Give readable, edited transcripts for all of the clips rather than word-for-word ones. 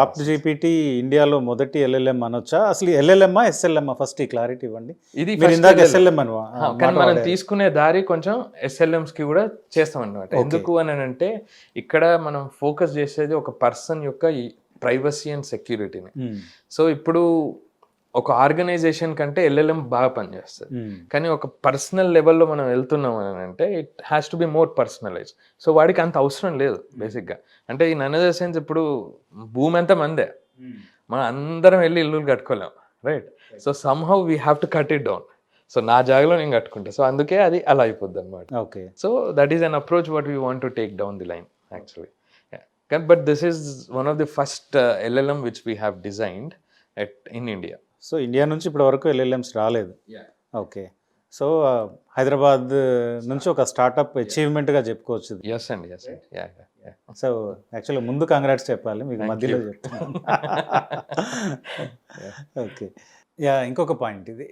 Opt GPT ఇండియాలో మొదటి LLM అనొచ్చా? అసలు ఎల్ఎల్ఎమ్మా ఎస్ఎల్ఎమ్మా ఫస్ట్ ఈ క్లారిటీ ఇవ్వండి. ఇది మీరు ఇందాక LLM. ఎస్ఎల్ఎం కానీ మనం తీసుకునే దారి కొంచెం SLMs కి కూడా చేస్తాం అన్నమాట. Okay. ఎందుకు అని అంటే ఇక్కడ మనం ఫోకస్ చేసేది ఒక పర్సన్ యొక్క ప్రైవసీ అండ్ సెక్యూరిటీని. సో ఇప్పుడు ఒక ఆర్గనైజేషన్ కంటే LLM బాగా పనిచేస్తుంది. కానీ ఒక పర్సనల్ లెవెల్లో మనం వెళ్తున్నాం అని అంటే it has to be more personalize. So వాడికి అంత అవసరం లేదు బేసిక్గా. అంటే ఇన్ అనదర్ సెన్స్ ఇప్పుడు భూమి అంతా మందే, మనం అందరం వెళ్ళి ఇల్లు కట్టుకోలేం, right? So somehow we have to cut it down. So నా జాగాలో నేను కట్టుకుంటా, సో అందుకే అది అలా అయిపోద్ది అనమాట. Okay. So that is an approach what we want to take down the line actually. But this is one of the first LLM which we have designed in India. So India నుంచి ఇప్పటి వరకు LLMs రాలేదు. Okay. So Hyderabad నుంచి ఒక startup అచీవ్మెంట్గా చెప్పుకోవచ్చు. Yes అండి, yes అండి. So యాక్చువల్గా ముందు కంగ్రాట్స్ చెప్పాలి, మీకు మధ్యలో చెప్తాను. ఓకే. ఇంకొక పాయింట్ ఇది,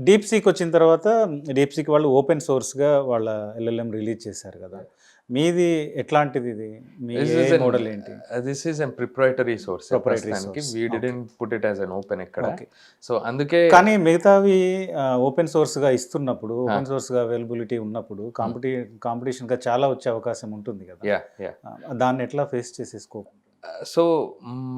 డీప్ సీక్ వచ్చిన తర్వాత డీప్ సీక్ వాళ్ళు ఓపెన్ సోర్స్గా వాళ్ళ ఎల్ఎల్ఎం రిలీజ్ చేశారు కదా, మీది ఎట్లాంటిది? ఇది మీ మోడల్ ఏంటి? This is an proprietary source. We didn't put it as an open ఎక్కడ. సో అందుకే. కానీ మిగతావి ఓపెన్ సోర్స్గా ఇస్తున్నప్పుడు, ఓపెన్ సోర్స్గా అవైలబిలిటీ ఉన్నప్పుడు కాంపిటీషన్గా చాలా వచ్చే అవకాశం ఉంటుంది కదా, దాన్ని ఎట్లా ఫేస్ చేసేసుకో? సో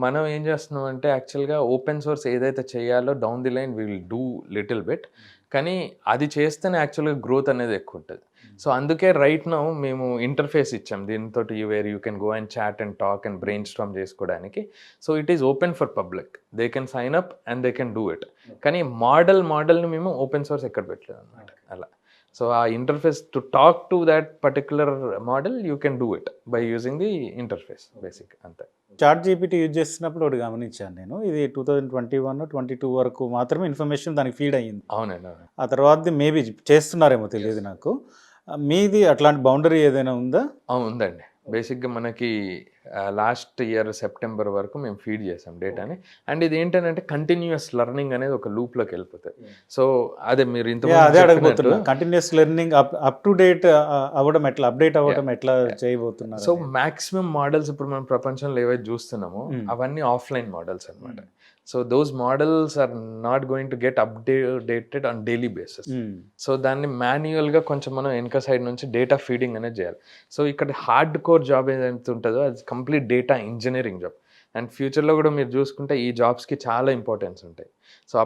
మనం ఏం చేస్తున్నాం అంటే యాక్చువల్గా ఓపెన్ సోర్స్ ఏదైతే చేయాలో down the line will do little bit, కానీ అది చేస్తేనే యాక్చువల్గా గ్రోత్ అనేది ఎక్కువ ఉంటుంది. సో అందుకే రైట్ నౌ మేము ఇంటర్ఫేస్ ఇచ్చాం దీంతో, where you can go and chat and talk and brainstorm చేసుకోవడానికి. So it is open for public, they can sign up and they can do it. కానీ మోడల్ని మేము ఓపెన్ సోర్స్ ఎక్కడ పెట్టలేదు అనమాట అలా. సో ఆ interface to talk to that particular model you can do it by using the interface basic, అంతే. Chat GPT use చేస్తున్నప్పుడు ఒకటి గమనించాను నేను, ఇది 2021-22 వరకు మాత్రమే ఇన్ఫర్మేషన్ దానికి ఫీడ్ అయ్యింది. అవునండి. ఆ తర్వాత మేబీ చేస్తున్నారేమో తెలియదు నాకు. మీది అట్లాంటి బౌండరీ ఏదైనా ఉందా? ఉందండి. బేసిక్గా మనకి లాస్ట్ ఇయర్ సెప్టెంబర్ వరకు మేము ఫీడ్ చేసాం డేటాని. అండ్ ఇది ఏంటంటే కంటిన్యూస్ లెర్నింగ్ అనేది ఒక లూప్లోకి వెళ్ళిపోతుంది. సో అదే మీరు అదే అడగబోతున్నా, continuous learning up to date అవ్వడం ఎట్లా, అప్డేట్ అవ్వడం ఎట్లా చేయబోతున్నారు? సో మాక్సిమం మోడల్స్ ఇప్పుడు మనం ప్రపంచంలో ఏవైతే చూస్తున్నామో అవన్నీ ఆఫ్లైన్ మోడల్స్ అనమాట. So those models are not going to get updated on daily basis. So దాన్ని మాన్యువల్గా కొంచెం మనం వెనక సైడ్ నుంచి డేటా ఫీడింగ్ అనేది చేయాలి. సో ఇక్కడ హార్డ్ కోర్ జాబ్ ఏదైతే ఉంటుందో అది complete data engineering job. And ఫ్యూచర్లో కూడా మీరు చూసుకుంటే ఈ జాబ్స్కి చాలా ఇంపార్టెన్స్ ఉంటాయి. సో ఆ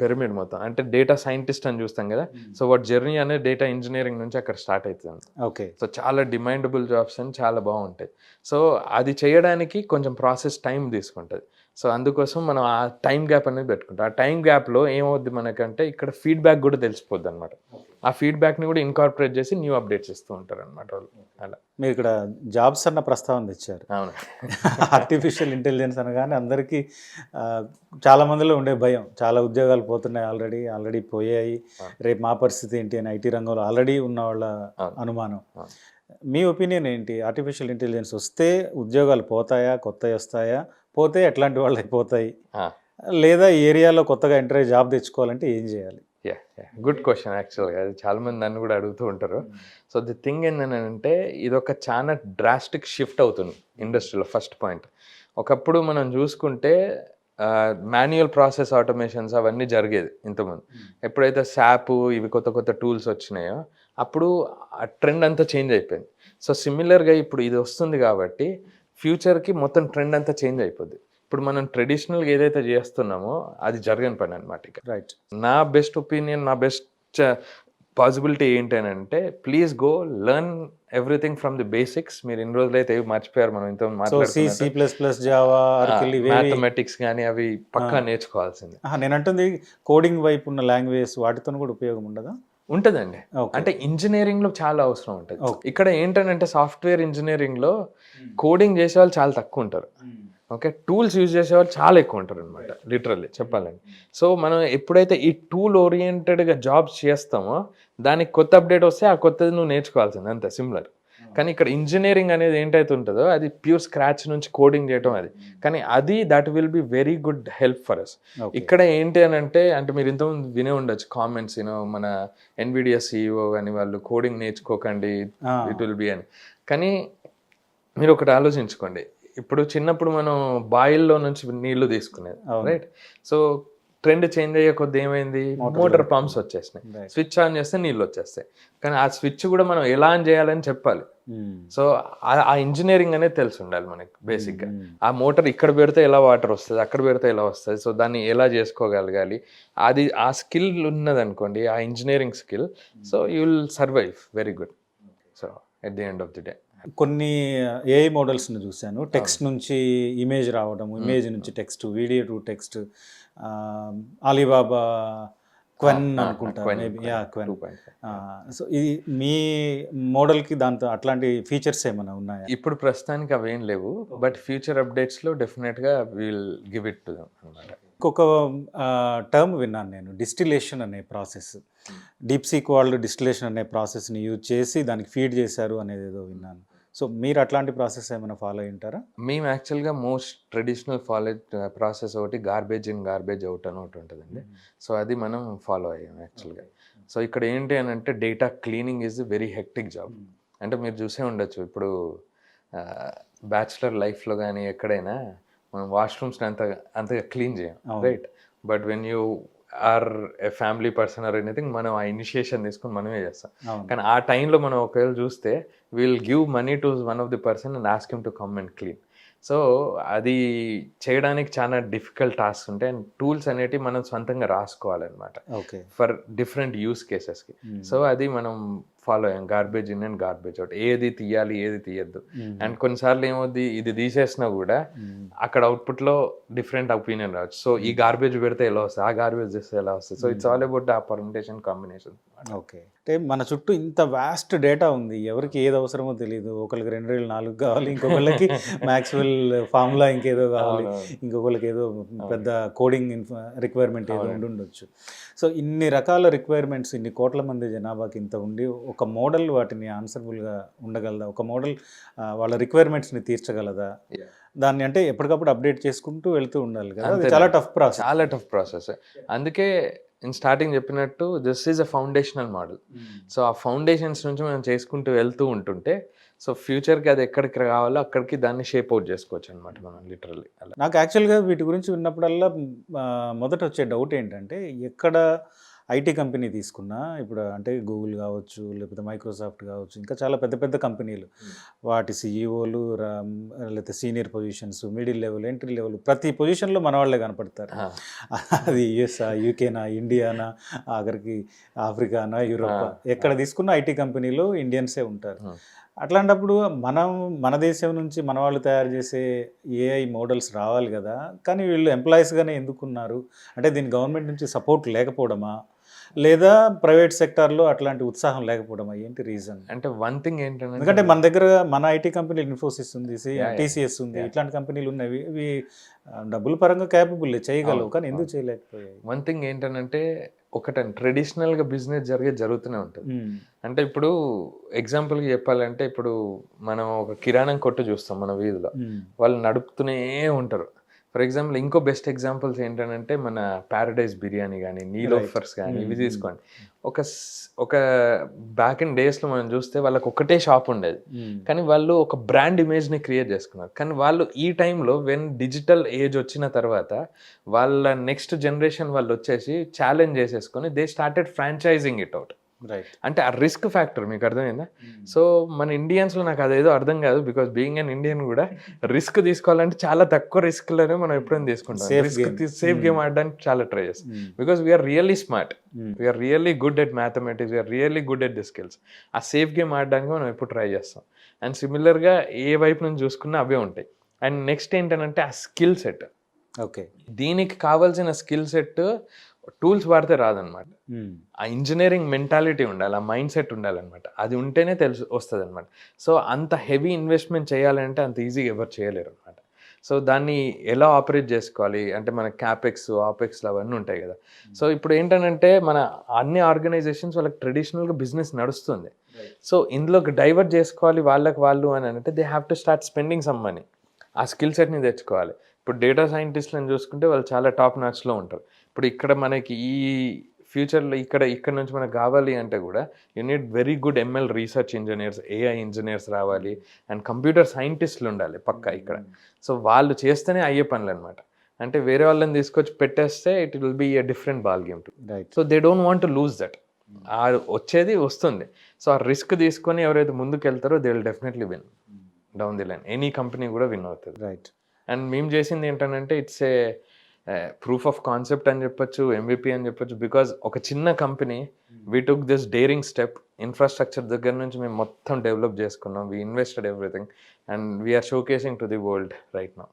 పిరమిడ్ మొత్తం అంటే డేటా సైంటిస్ట్ అని చూస్తాం కదా, సో వాటి జర్నీ అనేది డేటా ఇంజనీరింగ్ నుంచి అక్కడ స్టార్ట్ అవుతుంది. ఓకే. సో చాలా డిమాండబుల్ జాబ్స్ అని చాలా బాగుంటాయి. సో అది చేయడానికి కొంచెం ప్రాసెస్ టైం తీసుకుంటుంది. సో అందుకోసం మనం ఆ టైం గ్యాప్ అనేది పెట్టుకుంటాం. ఆ టైం గ్యాప్లో ఏమవుద్ది మనకంటే ఇక్కడ ఫీడ్బ్యాక్ కూడా తెలిసిపోద్ది అనమాట. ఆ ఫీడ్బ్యాక్ని కూడా ఇన్కార్పొరేట్ చేసి న్యూ అప్డేట్స్ ఇస్తూ ఉంటారు అనమాట వాళ్ళు. అలా మీరు ఇక్కడ జాబ్స్ అన్న ప్రస్తావన తెచ్చారు. అవును. ఆర్టిఫిషియల్ ఇంటెలిజెన్స్ అనగానే అందరికీ చాలా మందిలో ఉండే భయం, చాలా ఉద్యోగాలు పోతున్నాయి, ఆల్రెడీ పోయాయి, రేపు మా పరిస్థితి ఏంటి అని ఐటీ రంగంలో ఆల్రెడీ ఉన్న వాళ్ళ అనుమానం. మీ ఒపీనియన్ ఏంటి? ఆర్టిఫిషియల్ ఇంటెలిజెన్స్ వస్తే ఉద్యోగాలు పోతాయా, కొత్తవి వస్తాయా, పోతే ఎట్లాంటి వాళ్ళు అయిపోతాయి, లేదా ఈ ఏరియాలో కొత్తగా ఎంటర్ అయ్యి జాబ్ తెచ్చుకోవాలంటే ఏం చేయాలి? గుడ్ క్వశ్చన్ యాక్చువల్గా. అది చాలా మంది నన్ను కూడా అడుగుతూ ఉంటారు. సో ది థింగ్ ఏంటంటే ఇది ఒక చాలా డ్రాస్టిక్ షిఫ్ట్ అవుతుంది ఇండస్ట్రీలో. ఫస్ట్ పాయింట్, ఒకప్పుడు మనం చూసుకుంటే మాన్యువల్ ప్రాసెస్ ఆటోమేషన్స్ అవన్నీ జరిగేది ఇంతకుముందు. ఎప్పుడైతే SAP ఇవి కొత్త టూల్స్ వచ్చినాయో అప్పుడు ఆ ట్రెండ్ అంతా చేంజ్ అయిపోయింది. సో సిమిలర్గా ఇప్పుడు ఇది వస్తుంది కాబట్టి ఫ్యూచర్కి మొత్తం ట్రెండ్ అంతా చేంజ్ అయిపోద్ది. ఇప్పుడు మనం ట్రెడిషనల్గా ఏదైతే చేస్తున్నామో అది జరగని పని అనమాట. రైట్. నా బెస్ట్ ఒపీనియన్, నా బెస్ట్ పాసిబిలిటీ ఏంటంటే please go learn everything from the basics. మీరు ఇన్ని రోజులు అయితే మర్చిపోయారు, మనం ఇంత మ్యాథమెటిక్స్ కానీ అవి పక్కా నేర్చుకోవాల్సింది. నేను అంటుంది కోడింగ్ వైపు ఉన్న లాంగ్వేజ్ వాటితో కూడా ఉపయోగం ఉండదా? ఉంటుందండి. అంటే ఇంజనీరింగ్లో చాలా అవసరం ఉంటుంది. ఇక్కడ ఏంటంటే సాఫ్ట్వేర్ ఇంజనీరింగ్లో కోడింగ్ చేసే వాళ్ళు చాలా తక్కువ ఉంటారు. ఓకే, టూల్స్ యూజ్ చేసే వాళ్ళు చాలా ఎక్కువ ఉంటారు అనమాట, లిటరల్లీ చెప్పాలండి. సో మనం ఎప్పుడైతే ఈ టూల్ ఓరియంటెడ్గా జాబ్స్ చేస్తామో దానికి కొత్త అప్డేట్ వస్తే ఆ కొత్తది నువ్వు నేర్చుకోవాల్సింది, అంతే సిమిలర్. కానీ ఇక్కడ ఇంజనీరింగ్ అనేది ఏంటైతే ఉంటుందో అది ప్యూర్ స్క్రాచ్ నుంచి కోడింగ్ చేయటం అది. కానీ అది that will be very good help for us. ఇక్కడ ఏంటి అని అంటే మీరు ఇంతకుముందు వినే ఉండొచ్చు కామెంట్స్, మన NVIDIA CEO అని వాళ్ళు కోడింగ్ నేర్చుకోకండి, ఇట్ విల్ బి అని. కానీ మీరు ఒకటి ఆలోచించుకోండి, ఇప్పుడు చిన్నప్పుడు మనం బాయిల్లో నుంచి నీళ్లు తీసుకునేది, రైట్? సో ట్రెండ్ చేంజ్ అయ్యే కొద్ది ఏమైంది, మోటార్ పంప్స్ వచ్చేసినాయి, స్విచ్ ఆన్ చేస్తే నీళ్ళు వచ్చేస్తాయి. కానీ ఆ స్విచ్ కూడా మనం ఎలా ఆన్ చేయాలని చెప్పాలి. సో ఆ ఇంజనీరింగ్ అనేది తెలిసి ఉండాలి మనకి బేసిక్గా. ఆ మోటార్ ఇక్కడ పెడితే ఎలా వాటర్ వస్తుంది, అక్కడ పెడితే ఎలా వస్తుంది, సో దాన్ని ఎలా చేసుకోగలగాలి, అది ఆ స్కిల్ ఉన్నదనుకోండి, ఆ engineering skill, so you will survive very good. So at the end of the day కొన్ని ఏఐ మోడల్స్ని చూశాను, టెక్స్ట్ నుంచి ఇమేజ్ రావడం, ఇమేజ్ నుంచి text, video to text. Alibaba క్వెన్ అనుకుంటా, మేబీ క్వెన్. సో ఇది మీ మోడల్కి దాంతో అట్లాంటి ఫీచర్స్ ఏమైనా ఉన్నాయా? ఇప్పుడు ప్రస్తుతానికి అవేం లేవు, బట్ ఫ్యూచర్ అప్డేట్స్లో డెఫినెట్గా will give it to them అనమాట. ఇంకొక టర్మ్ విన్నాను నేను, డిస్టిలేషన్ అనే ప్రాసెస్. డీప్సీక్ వాళ్ళు డిస్టిలేషన్ అనే ప్రాసెస్ని యూజ్ చేసి దానికి ఫీడ్ చేశారు అనేది ఏదో విన్నాను. సో మీరు అట్లాంటి ప్రాసెస్ ఏమైనా ఫాలో అయి ఉంటారా? మేము యాక్చువల్గా మోస్ట్ ట్రెడిషనల్ ప్రాసెస్ ఒకటి గార్బేజ్ ఇన్ గార్బేజ్ అవుట్ అని ఒకటి ఉంటుందండి. సో అది మనం ఫాలో అయ్యాం యాక్చువల్గా. సో ఇక్కడ ఏంటి అని అంటే data cleaning is very hectic job. అంటే మీరు చూసే ఉండొచ్చు, ఇప్పుడు బ్యాచులర్ లైఫ్లో కానీ ఎక్కడైనా మనం వాష్రూమ్స్ని అంతగా క్లీన్ చేయం, right? But when you are a family person or anything, మనం ఆ ఇనిషియేషన్ తీసుకుని మనమే చేస్తాం. కానీ ఆ టైంలో మనం ఒకవేళ చూస్తే will give money to one of the person and ask him to come and clean. So అది చేయడానికి చాలా డిఫికల్ట్ టాస్క్ ఉంటాయి, అండ్ టూల్స్ అనేటివి మనం సొంతంగా రాసుకోవాలన్నమాట ఫర్ డిఫరెంట్ యూస్ కేసెస్కి. సో అది మనం ఫాలో అయ్యాం, garbage in and garbage out, ఏది తీయాలి ఏది తీయద్దు. అండ్ కొన్నిసార్లు ఏమవుద్ది, ఇది తీసేసినా కూడా అక్కడ అవుట్పుట్లో డిఫరెంట్ ఒపీనియన్ రావచ్చు. సో ఈ గార్బేజ్ పెడితే ఎలా వస్తుంది, ఆ గార్బేజ్ చేస్తే ఎలా వస్తుంది. సో ఇట్స్ ఆల్ అబౌట్ ఆ పర్ముటేషన్ కాంబినేషన్. ఓకే, అంటే మన చుట్టూ ఇంత వాస్ట్ డేటా ఉంది, ఎవరికి ఏది అవసరమో తెలియదు. ఒకరికి 2,4 కావాలి, ఇంకొకళ్ళకి మ్యాక్స్వెల్ ఫార్ములా ఇంకేదో కావాలి, ఇంకొకళ్ళకి ఏదో పెద్ద కోడింగ్ రిక్వైర్మెంట్ ఏదో ఉండొచ్చు. సో ఇన్ని రకాల రిక్వైర్మెంట్స్, ఇన్ని కోట్ల మంది జనాభాకి ఇంత ఉండి ఒక మోడల్ వాటిని ఆన్సరబుల్గా ఉండగలదా? ఒక మోడల్ వాళ్ళ రిక్వైర్మెంట్స్ని తీర్చగలదా? దాన్ని అంటే ఎప్పటికప్పుడు అప్డేట్ చేసుకుంటూ వెళ్తూ ఉండాలి కదా, అది చాలా టఫ్ ప్రాసెస్. చాలా టఫ్ ప్రాసెస్. అందుకే నేను స్టార్టింగ్ చెప్పినట్టు this is a foundational model. So ఆ ఫౌండేషన్స్ నుంచి మనం చేసుకుంటూ వెళ్తూ ఉంటుంటే, సో ఫ్యూచర్కి అది ఎక్కడికి కావాలో అక్కడికి దాన్ని షేప్ అవుట్ చేసుకోవచ్చు అనమాట మనం లిటరల్లీ. అలా నాకు యాక్చువల్గా వీటి గురించి విన్నప్పుడల్లా మొదట వచ్చే డౌట్ ఏంటంటే, ఎక్కడ ఐటీ కంపెనీ తీసుకున్నా, ఇప్పుడు అంటే గూగుల్ కావచ్చు, లేకపోతే మైక్రోసాఫ్ట్ కావచ్చు, ఇంకా చాలా పెద్ద పెద్ద కంపెనీలు, వాటి సిఈఓలు, లేకపోతే senior positions, middle level, entry level, ప్రతి పొజిషన్లో మన వాళ్ళే కనపడతారు. అది యుఎస్ఆ, యూకేనా, ఇండియానా, ఆఖరికి ఆఫ్రికానా, యూరోపా, ఎక్కడ తీసుకున్న ఐటీ కంపెనీలో ఇండియన్సే ఉంటారు. అట్లాంటప్పుడు మన దేశం నుంచి మన వాళ్ళు తయారు చేసే ఏఐ మోడల్స్ రావాలి కదా, కానీ వీళ్ళు ఎంప్లాయీస్గానే ఎందుకున్నారు? అంటే దీని గవర్నమెంట్ నుంచి సపోర్ట్ లేకపోవడమా, లేదా ప్రైవేట్ సెక్టార్లో అట్లాంటి ఉత్సాహం లేకపోవడమా? ఏంటి రీజన్? అంటే వన్ థింగ్ ఏంటంటే, ఎందుకంటే మన దగ్గర మన ఐటీ కంపెనీలు ఇన్ఫోసిస్ ఉంది, టీసీఎస్ ఉంది, ఇట్లాంటి కంపెనీలు ఉన్నవి. ఇవి డబ్బుల పరంగా క్యాపబుల్, చేయగలవు, కానీ ఎందుకు చేయలేకపోయాయి? వన్ థింగ్ ఏంటంటే, ఒకటండి ట్రెడిషనల్గా బిజినెస్ జరుగుతూనే ఉంటుంది. అంటే ఇప్పుడు ఎగ్జాంపుల్గా చెప్పాలంటే, ఇప్పుడు మనం ఒక కిరాణం కొట్టు చూస్తాం మన వీధిలో, వాళ్ళు నడుపుతూనే ఉంటారు. ఫర్ ఎగ్జాంపుల్ ఇంకో బెస్ట్ ఎగ్జాంపుల్స్ ఏంటంటే, మన ప్యారడైజ్ బిర్యానీ కానీ, నీలోఫర్స్ కానీ, ఇవి తీసుకోండి. ఒక బ్యాక్ ఇన్ డేస్లో మనం చూస్తే వాళ్ళకి ఒకటే షాప్ ఉండేది, కానీ వాళ్ళు ఒక బ్రాండ్ ఇమేజ్ని క్రియేట్ చేసుకున్నారు. కానీ వాళ్ళు ఈ టైంలో వెన్ డిజిటల్ ఏజ్ వచ్చిన తర్వాత వాళ్ళ నెక్స్ట్ జనరేషన్ వాళ్ళు వచ్చేసి ఛాలెంజ్ చేసేసుకొని they started franchising it out. అంటే ఆ రిస్క్ ఫ్యాక్టర్ మీకు అర్థమైందా? సో మన ఇండియన్స్లో నాకు అదేదో అర్థం కాదు, బికాస్ బీయింగ్ అన్ ఇండియన్ కూడా రిస్క్ తీసుకోవాలంటే చాలా తక్కువ రిస్క్లోనే మనం ఎప్పుడైనా తీసుకుంటాం. సేఫ్ గేమ్ ఆడడానికి చాలా ట్రై చేస్తాం, because we are really smart, we are really good at mathematics, we are really good at the skills. ఆ సేఫ్ గేమ్ ఆడడానికి మనం ఎప్పుడు ట్రై చేస్తాం. అండ్ సిమిలర్గా ఏ వైపు నుంచి చూసుకున్నా అవే ఉంటాయి. అండ్ నెక్స్ట్ ఏంటంటే ఆ స్కిల్ సెట్. ఓకే, దీనికి కావాల్సిన స్కిల్ సెట్ టూల్స్ వాడితే రాదనమాట. ఆ ఇంజనీరింగ్ మెంటాలిటీ ఉండాలి, ఆ మైండ్ సెట్ ఉండాలన్నమాట. అది ఉంటేనే వస్తుంది అనమాట. సో అంత హెవీ ఇన్వెస్ట్మెంట్ చేయాలంటే అంత ఈజీగా ఎవరు చేయలేరు అనమాట. సో దాన్ని ఎలా ఆపరేట్ చేసుకోవాలి అంటే, మన క్యాపెక్స్, ఆపెక్స్లు అవన్నీ ఉంటాయి కదా. సో ఇప్పుడు ఏంటంటే, మన అన్ని ఆర్గనైజేషన్స్ వాళ్ళకి ట్రెడిషనల్గా బిజినెస్ నడుస్తుంది. సో ఇందులోకి డైవర్ట్ చేసుకోవాలి వాళ్ళు అని అంటే, they have to start spending some money. ఆ స్కిల్ సెట్ని తెచ్చుకోవాలి. ఇప్పుడు డేటా సైంటిస్ట్లను చూసుకుంటే వాళ్ళు చాలా టాప్ నాచ్లో ఉంటారు. ఇప్పుడు ఇక్కడ మనకి ఈ ఫ్యూచర్లో ఇక్కడ నుంచి మనకు కావాలి అంటే కూడా you need very good ML research engineers, AI engineers రావాలి, అండ్ కంప్యూటర్ సైంటిస్టులు ఉండాలి పక్కా ఇక్కడ. సో వాళ్ళు చేస్తేనే అయ్యే పనులు అనమాట. అంటే వేరే వాళ్ళని తీసుకొచ్చి పెట్టేస్తే it will be a different ball game too. Right. So they don't want to lose that. ఆ వచ్చేది వస్తుంది. సో ఆ రిస్క్ తీసుకొని ఎవరైతే ముందుకు వెళ్తారో they will definitely win down the line. Any company కూడా విన్ అవుతుంది. రైట్. అండ్ మేము చేసింది ఏంటంటే it's a proof of concept అని చెప్పొచ్చు, MVP అని చెప్పొచ్చు. బికాజ్ ఒక చిన్న company we took this daring step. Infrastructure దగ్గర నుంచి మేము మొత్తం డెవలప్ చేసుకున్నాం. We invested everything and we are showcasing to the world right now.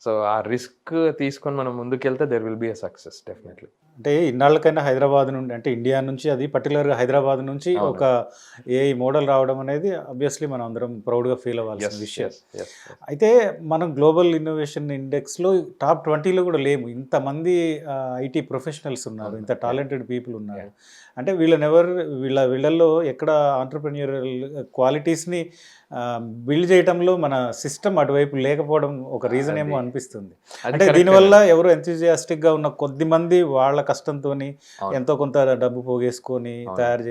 So ఆ రిస్క్ తీసుకొని మనం ముందుకెళ్తే there will be a success definitely. అంటే ఇన్నాళ్ళకైనా హైదరాబాద్ నుండి, అంటే ఇండియా నుంచి, అది పర్టికులర్గా హైదరాబాద్ నుంచి ఒక ఏఐ మోడల్ రావడం అనేది ఆబ్వియస్లీ మనం అందరం ప్రౌడ్గా ఫీల్ అవ్వాల్సిన విషయం. అయితే మనం గ్లోబల్ ఇన్నోవేషన్ ఇండెక్స్లో టాప్ 20లో కూడా లేము. ఇంతమంది ఐటీ ప్రొఫెషనల్స్ ఉన్నారు, ఇంత టాలెంటెడ్ పీపుల్ ఉన్నారు. అంటే వీళ్ళల్లో ఎక్కడ ఆంటర్ప్రెన్యూరల్ క్వాలిటీస్ని బిల్డ్ చేయడంలో మన సిస్టమ్ అటువైపు లేకపోవడం ఒక రీజన్ ఏమో అనిపిస్తుంది. అంటే దీనివల్ల ఎవరు ఎంతూజియాస్టిక్గా ఉన్న కొద్ది మంది వాళ్ళ కష్టంతో ఎంతో కొంత డబ్బు పోగేసుకొని తయారు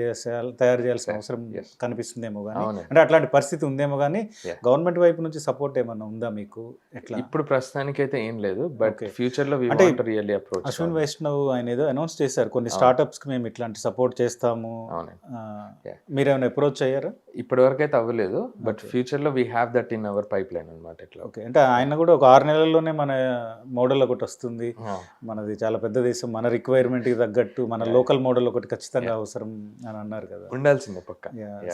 చేయాల్సిన అవసరం కనిపిస్తుందేమో కానీ, అంటే అట్లాంటి పరిస్థితి ఉందేమో కానీ గవర్నమెంట్ వైపు నుంచి సపోర్ట్ ఏమన్నా ఉందా మీకు? ఎట్లా? ఇప్పుడు ప్రస్తుతానికి అయితే ఏం లేదు, బట్ ఫ్యూచర్ లో అంటే రియల్లీ అప్రోచ్. అశ్విన్ వైష్ణవ్ ఆయన ఏదో అనౌన్స్ చేశారు, కొన్ని స్టార్ట్అప్స్ కి మేము ఇట్లాంటి సపోర్ట్ చేస్తాము. మీరేమైనా అప్రోచ్ అయ్యారా? ఇప్పటి వరకు అయితే అవ్వలేదు, బట్ ఫ్యూచర్ లో we have that in our pipe line అనమాట. ఇట్లా ఓకే. అంటే ఆయన కూడా ఒక 6 నెలల్లోనే మన మోడల్ ఒకటి వస్తుంది, మనది చాలా పెద్ద దేశం, మన రిక్వైర్మెంట్కి తగ్గట్టు మన లోకల్ మోడల్ ఒకటి ఖచ్చితంగా అవసరం అని అన్నారు కదా. ఉండాల్సిందే పక్క.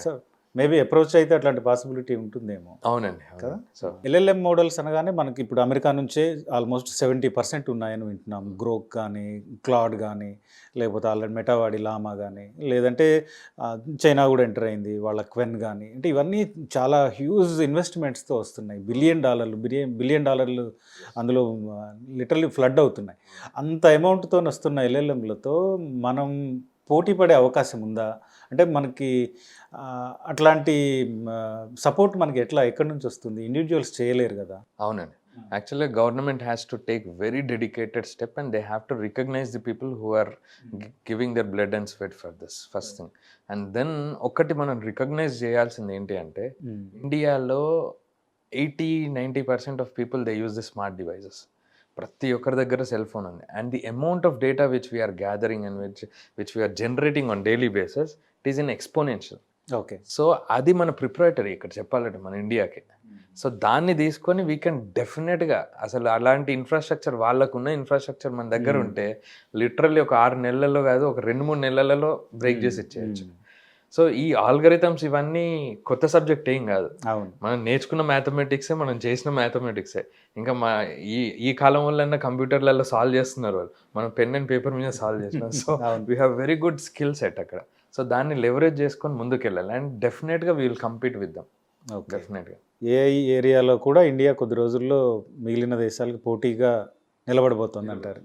సో మేబీ అప్రోచ్ అయితే అట్లాంటి పాసిబిలిటీ ఉంటుందేమో. అవునండి కదా. సో LLM మోడల్స్ అనగానే మనకి ఇప్పుడు అమెరికా నుంచే ఆల్మోస్ట్ 70% ఉన్నాయని వింటున్నాం. గ్రోక్ కానీ, క్లాడ్ కానీ, లేకపోతే ఆల్రెడీ మెటావాడి లామా కానీ, లేదంటే చైనా కూడా ఎంటర్ అయింది, వాళ్ళ క్వెన్ కానీ. అంటే ఇవన్నీ చాలా హ్యూజ్ ఇన్వెస్ట్మెంట్స్తో వస్తున్నాయి. బిలియన్ డాలర్లు అందులో లిటరల్లీ ఫ్లడ్ అవుతున్నాయి. అంత అమౌంట్తో వస్తున్న LLMలతో మనం పోటీ పడే అవకాశం ఉందా? అంటే మనకి అట్లాంటి సపోర్ట్ మనకి ఎక్కడి నుంచి వస్తుంది? ఇండివిజువల్స్ చేయలేరు కదా. అవునండి. Actually government has to take very dedicated step and they have to recognise the people who are giving their blood and sweat for this first thing. And then ఒకటి మనం రికగ్నైజ్ చేయాల్సింది ఏంటి అంటే, ఇండియాలో 80-90% of people they use the smart devices. ప్రతి ఒక్కరి దగ్గర cell phone ఉంది. And the amount of data which we are gathering and which we are generating on daily basis, it is in exponential. Okay. So అది మన ప్రిపరేటరీ ఇక్కడ చెప్పాలంటే మన ఇండియాకి. సో దాన్ని తీసుకొని వీ కెన్ డెఫినెట్గా అసలు అలాంటి ఇన్ఫ్రాస్ట్రక్చర్, వాళ్ళకున్న ఇన్ఫ్రాస్ట్రక్చర్ మన దగ్గర ఉంటే లిటరల్లీ ఒక 6 నెలల్లో కాదు, ఒక 2-3 నెలలలో బ్రేక్ చేసి ఇచ్చేయచ్చు. సో ఈ ఆల్గరిథమ్స్ ఇవన్నీ కొత్త సబ్జెక్ట్ ఏం కాదు. మనం నేర్చుకున్న మ్యాథమెటిక్సే, మనం చేసిన మ్యాథమెటిక్సే. ఇంకా ఈ కాలం వల్ల కంప్యూటర్లలో సాల్వ్ చేస్తున్నారు వాళ్ళు, మనం పెన్ అండ్ పేపర్ మీద సాల్వ్ చేస్తున్నాం. So we have very good skill set అక్కడ. సో దాన్ని లెవరేజ్ చేసుకొని ముందుకు వెళ్ళాలి అండ్ డెఫినెట్గా we will compete with them. డెఫినెట్గా ఏఐ ఏరియాలో కూడా ఇండియా కొద్ది రోజుల్లో మిగిలిన దేశాలకు పోటీగా నిలబడబోతుంది అంటారు.